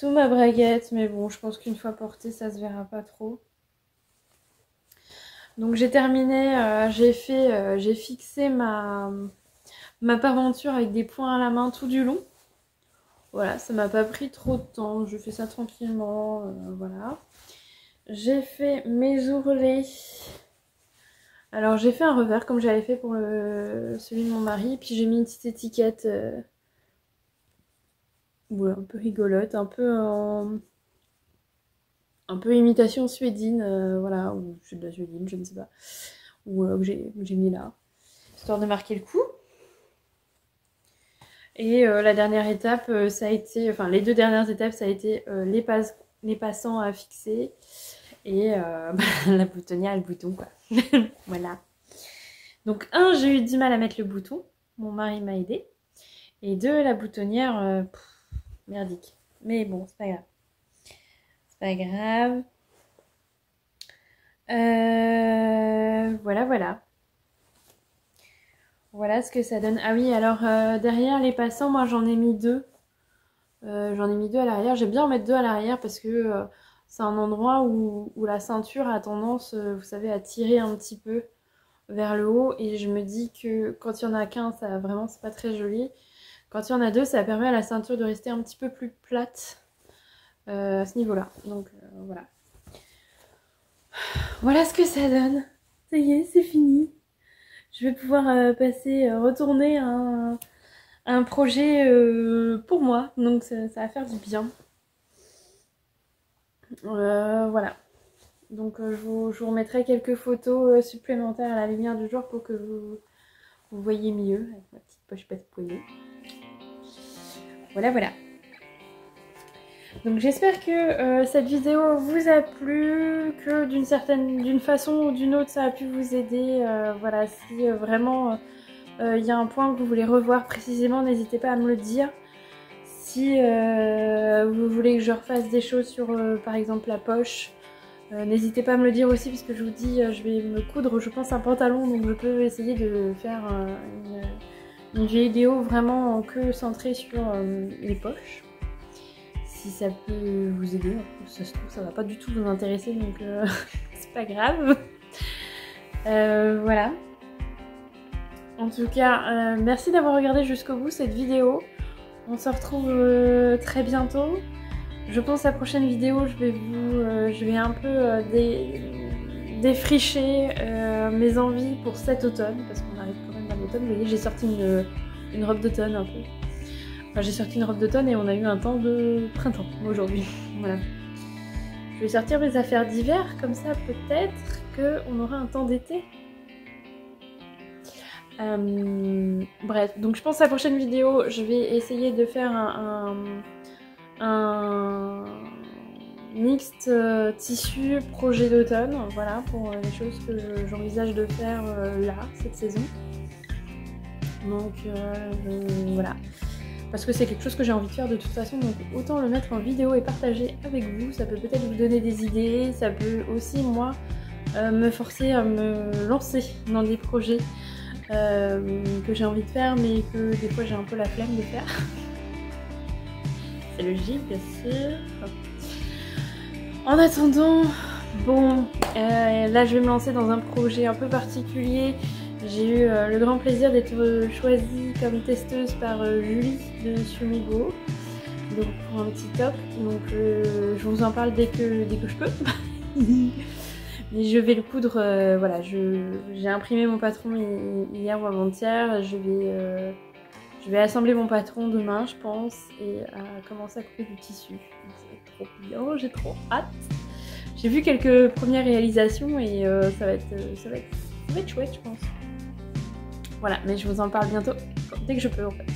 ma braguette, mais bon, je pense qu'une fois porté, ça se verra pas trop. Donc j'ai terminé, j'ai fixé ma paventure avec des points à la main tout du long. Voilà, ça m'a pas pris trop de temps, je fais ça tranquillement, voilà. J'ai fait mes ourlets. Alors j'ai fait un revers comme j'avais fait pour celui de mon mari, puis j'ai mis une petite étiquette ouais, un peu rigolote, un peu imitation suédine, voilà, ou c'est de la suédine, je ne sais pas, ou que j'ai mis là, histoire de marquer le coup. Et la dernière étape, ça a été, enfin les 2 dernières étapes, ça a été les passants à fixer et la boutonnière et le bouton, quoi. Voilà. Donc j'ai eu du mal à mettre le bouton, mon mari m'a aidé, et 2, la boutonnière, merdique. Mais bon, c'est pas grave. C'est pas grave. Voilà. Voilà ce que ça donne. Ah oui, alors derrière les passants, moi j'en ai mis 2. J'en ai mis 2 à l'arrière. J'aime bien en mettre 2 à l'arrière parce que c'est un endroit où la ceinture a tendance, vous savez, à tirer un petit peu vers le haut et je me dis que quand il y en a qu'un, ça vraiment c'est pas très joli. Quand il y en a deux, ça permet à la ceinture de rester un petit peu plus plate à ce niveau-là. Donc voilà. Voilà ce que ça donne. Ça y est, c'est fini. Je vais pouvoir retourner à un projet pour moi. Donc ça va faire du bien. Voilà. Donc je vous remettrai quelques photos supplémentaires à la lumière du jour pour que vous voyez mieux avec ma petite poche passepoilée. Voilà, voilà. Donc j'espère que cette vidéo vous a plu, que d'une façon ou d'une autre ça a pu vous aider. Voilà, si vraiment il y a un point que vous voulez revoir précisément, n'hésitez pas à me le dire. Si vous voulez que je refasse des choses sur par exemple la poche, n'hésitez pas à me le dire aussi parce que je vous dis, je vais me coudre je pense un pantalon, donc je peux essayer de faire une vidéo vraiment que centrée sur les poches. Si ça peut vous aider, ça se trouve ça va pas du tout vous intéresser donc c'est pas grave. Voilà. En tout cas, merci d'avoir regardé jusqu'au bout cette vidéo. On se retrouve très bientôt. Je pense à la prochaine vidéo, je vais un peu défricher mes envies pour cet automne, parce qu'on arrive quand même à l'automne. Vous voyez, j'ai sorti une robe d'automne un peu. Enfin, j'ai sorti une robe d'automne et on a eu un temps de printemps aujourd'hui. Voilà. Je vais sortir mes affaires d'hiver, comme ça peut-être qu'on aura un temps d'été. Bref, donc je pense à la prochaine vidéo, je vais essayer de faire un mixte tissu projet d'automne, voilà, pour les choses que j'envisage de faire là, cette saison. Donc voilà, parce que c'est quelque chose que j'ai envie de faire de toute façon, donc autant le mettre en vidéo et partager avec vous. Ça peut peut-être vous donner des idées, ça peut aussi moi me forcer à me lancer dans des projets que j'ai envie de faire mais que des fois j'ai un peu la flemme de faire. C'est logique bien sûr. En attendant, bon, là je vais me lancer dans un projet un peu particulier. J'ai eu le grand plaisir d'être choisie comme testeuse par Julie de Sumigo, donc pour un petit top. Donc je vous en parle dès que je peux. Mais je vais le coudre, voilà, j'ai imprimé mon patron hier ou avant-hier, je vais assembler mon patron demain je pense et commencer à couper du tissu. Donc, ça va être trop bien, j'ai trop hâte. J'ai vu quelques premières réalisations et ça va être chouette je pense. Voilà, mais je vous en parle bientôt, dès que je peux en fait.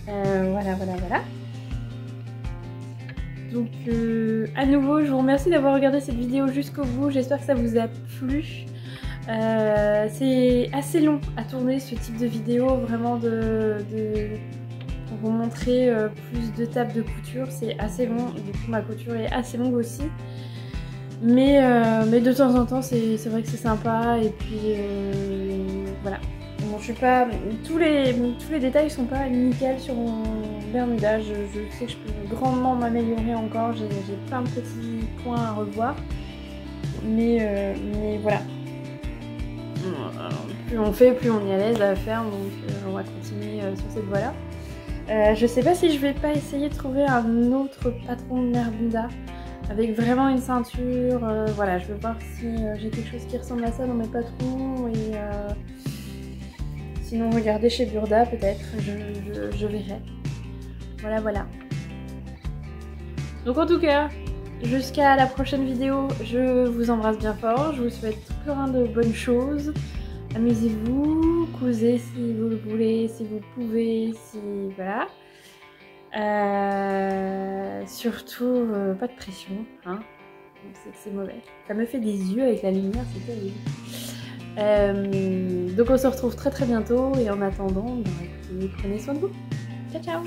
Voilà. Donc à nouveau, je vous remercie d'avoir regardé cette vidéo jusqu'au bout, j'espère que ça vous a plu. C'est assez long à tourner ce type de vidéo, vraiment pour vous montrer plus de tables de couture, c'est assez long, du coup ma couture est assez longue aussi. Mais de temps en temps c'est vrai que c'est sympa et puis voilà. Bon, je suis pas. Tous les détails sont pas nickel sur mon Bermuda. Je sais que je peux grandement m'améliorer encore. J'ai plein de petits points à revoir. Mais voilà. Plus on fait, plus on est à l'aise à faire. Donc on va continuer sur cette voie-là. Je sais pas si je vais pas essayer de trouver un autre patron de Bermuda avec vraiment une ceinture. Voilà, je vais voir si j'ai quelque chose qui ressemble à ça dans mes patrons et. Sinon, regardez chez Burda, peut-être, je verrai. Voilà. Donc en tout cas, jusqu'à la prochaine vidéo, je vous embrasse bien fort. Je vous souhaite plein de bonnes choses. Amusez-vous, cousez si vous le voulez, si vous pouvez, si... Voilà. Surtout, pas de pression, hein. C'est mauvais. Ça me fait des yeux avec la lumière, c'est terrible. Donc on se retrouve très bientôt et en attendant, prenez soin de vous. Ciao ciao.